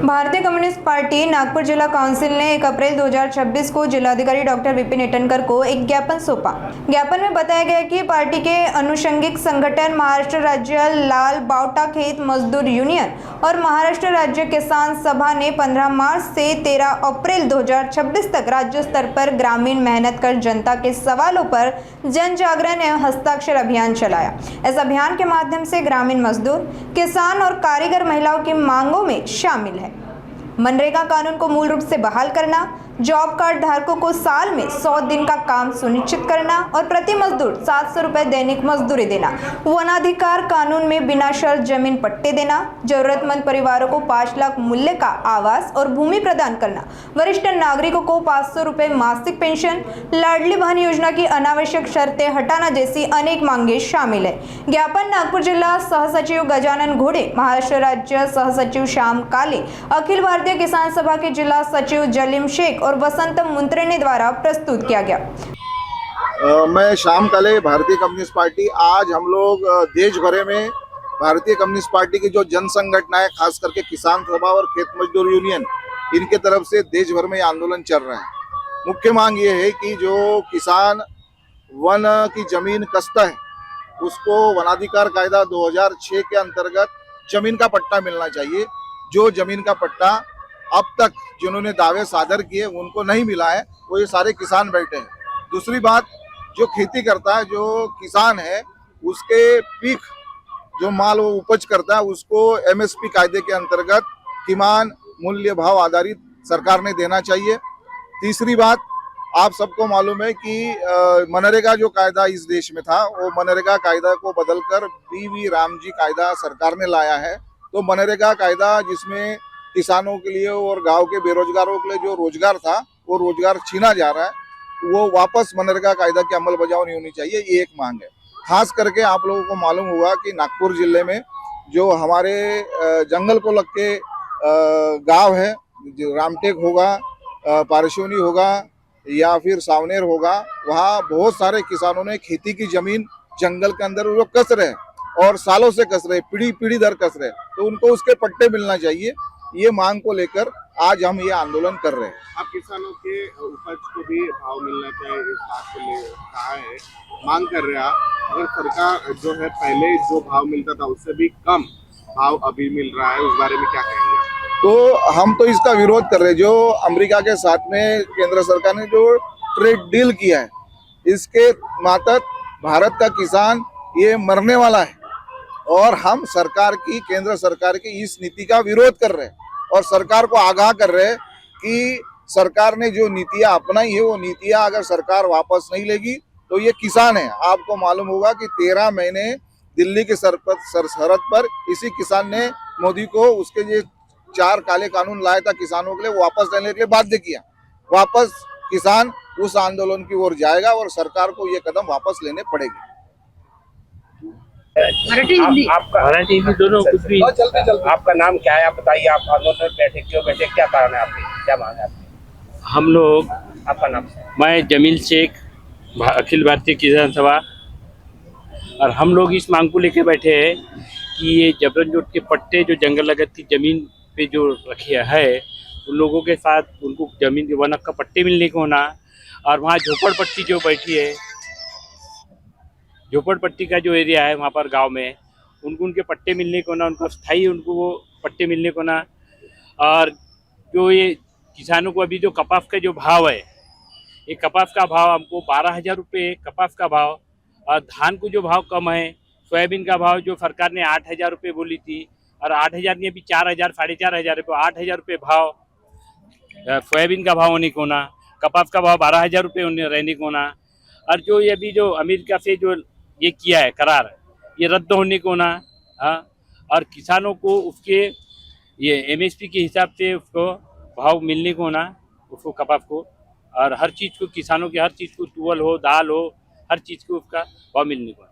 भारतीय communist party Nagpur जिला council ने 1 अप्रैल 2026 को जिलाधिकारी डॉक्टर विपिन ईटनकर को एक ज्ञापन सौंपा। ज्ञापन में बताया गया कि पार्टी के अनुषंगिक संगठन महाराष्ट्र राज्य लाल बावटा खेत मजदूर यूनियन और महाराष्ट्र राज्य किसान सभा ने 15 मार्च से 13 अप्रैल 2026 तक राज्य स्तर पर ग्रामीण मेहनत कर जनता के सवालों पर जन जागरण एवं हस्ताक्षर अभियान चलाया। इस अभियान के माध्यम से ग्रामीण मजदूर, किसान और कारीगर महिलाओं की मांगों में शामिल है। मनरेगा कानून को मूल रूप से बहाल करना, जॉब कार्ड धारकों को साल में 100 दिन का काम सुनिश्चित करना और प्रति मजदूर 700 रुपए दैनिक मजदूरी देना, वनाधिकार कानून में बिना शर्त जमीन पट्टे देना, जरूरतमंद परिवारों को 5 लाख मूल्य का आवास और भूमि प्रदान करना, वरिष्ठ नागरिकों को 500 रुपए मासिक पेंशन, लाडली बहन योजना की अनावश्यक शर्तें हटाना जैसी अनेक मांगे शामिल है। ज्ञापन नागपुर जिला सहसचिव गजानन घोड़े, महाराष्ट्र राज्य सहसचिव श्याम काले, अखिल भारतीय किसान सभा के जिला सचिव जलीम शेख और वसंत मुंत्रेने द्वारा प्रस्तुत किया गया। मैं श्याम काले, भारतीय कम्युनिस्ट पार्टी। आज हम लोग देश भर में भारतीय कम्युनिस्ट पार्टी की जो जन संगठनाएं, खास करके किसान सभा और खेत मजदूर यूनियन, इनके तरफ से देश भर में आंदोलन चल रहा है। मुख्य मांग ये है कि जो किसान वन की जमीन कसता है उसको वनाधिकार कायदा 2006 के अंतर्गत जमीन का पट्टा मिलना चाहिए। जो जमीन का पट्टा अब तक जिन्होंने दावे सादर किए उनको नहीं मिला है, वो ये सारे किसान बैठे हैं। दूसरी बात, जो खेती करता है, जो किसान है, उसके पीक जो माल वो उपज करता है उसको एमएसपी कायदे के अंतर्गत किमान मूल्य भाव आधारित सरकार ने देना चाहिए। तीसरी बात, आप सबको मालूम है कि मनरेगा जो कायदा इस देश में था, वो मनरेगा कायदा को बदलकर बीवी रामजी कायदा सरकार ने लाया है। तो मनरेगा कायदा जिसमें किसानों के लिए और गांव के बेरोजगारों के लिए जो रोजगार था वो रोजगार छीना जा रहा है, वो वापस मनरेगा कायदा की अमलबजावनी होनी चाहिए, ये एक मांग है। खास करके आप लोगों को मालूम होगा कि नागपुर जिले में जो हमारे जंगल को लग के गांव है, रामटेक होगा, पारसोनी होगा या फिर सावनेर होगा, वहाँ बहुत सारे किसानों ने खेती की जमीन जंगल के अंदर वो कस रहे और सालों से कस रहे, पीढ़ी पीढ़ी दर कस रहे, तो उनको उसके पट्टे मिलना चाहिए। ये मांग को लेकर आज हम ये आंदोलन कर रहे हैं। आप किसानों के उपज को भी भाव मिलना चाहिए, इस बात के लिए कहा है, मांग कर रहे हैं। अगर सरकार जो है पहले जो भाव मिलता था उससे भी कम भाव अभी मिल रहा है, उस बारे में क्या कहेंगे? तो हम तो इसका विरोध कर रहे हैं। जो अमेरिका के साथ में केंद्र सरकार ने जो ट्रेड डील किया है, इसके मातहत भारत का किसान ये मरने वाला है और हम सरकार की, केंद्र सरकार की इस नीति का विरोध कर रहे हैं और सरकार को आगाह कर रहे हैं कि सरकार ने जो नीतियां अपनाई है वो नीतियां अगर सरकार वापस नहीं लेगी तो ये किसान है। आपको मालूम होगा कि 13 महीने दिल्ली के सरहद पर इसी किसान ने मोदी को उसके जो 4 काले कानून लाया था किसानों के लिए, वो वापस लेने के लिए बाध्य किया। वापस किसान उस आंदोलन की ओर जाएगा और सरकार को ये कदम वापस लेने पड़ेगी। आपका दोनों कुछ भी। आपका नाम क्या है, आप बताइए। आप आंदोलन में बैठे, क्यों बैठे, क्या कारण है आपके, क्या मांग है आपकी? हम लोग, आपका नाम? मैं जमील शेख, अखिल भारतीय किसान सभा, और हम लोग इस मांग को लेके बैठे हैं कि ये जबरन जोत के पट्टे जो जंगल लगत की जमीन पे जो रखे है उन लोगों के साथ उनको जमीन वन हक का पट्टे मिलने को होना, और वहाँ झोपड़पट्टी जो बैठी है, झोपड़पट्टी का जो एरिया है वहाँ पर गांव में, उनको उनके पट्टे मिलने को ना, उनको स्थायी उनको वो पट्टे मिलने को ना। और जो ये किसानों को अभी जो कपास का जो भाव है, ये कपास का भाव हमको 12,000 रुपये कपास का भाव, और धान को जो भाव कम है, सोयाबीन का भाव जो सरकार ने 8,000 रुपये बोली थी और 8,000 ने अभी 4,000 4,500 रुपये, 8,000 रुपये भाव सोयाबीन का भाव होने को ना, कपास का भाव 12,000 रुपये रहने को ना। और जो ये अभी जो अमेरिका से जो ये किया है करार, ये रद्द होने को ना। हाँ, और किसानों को उसके ये एमएसपी के हिसाब से उसको भाव मिलने को ना, उसको कपास को, और हर चीज़ को किसानों की हर चीज़ को तुवल हो, दाल हो, हर चीज़ को उसका भाव मिलने को।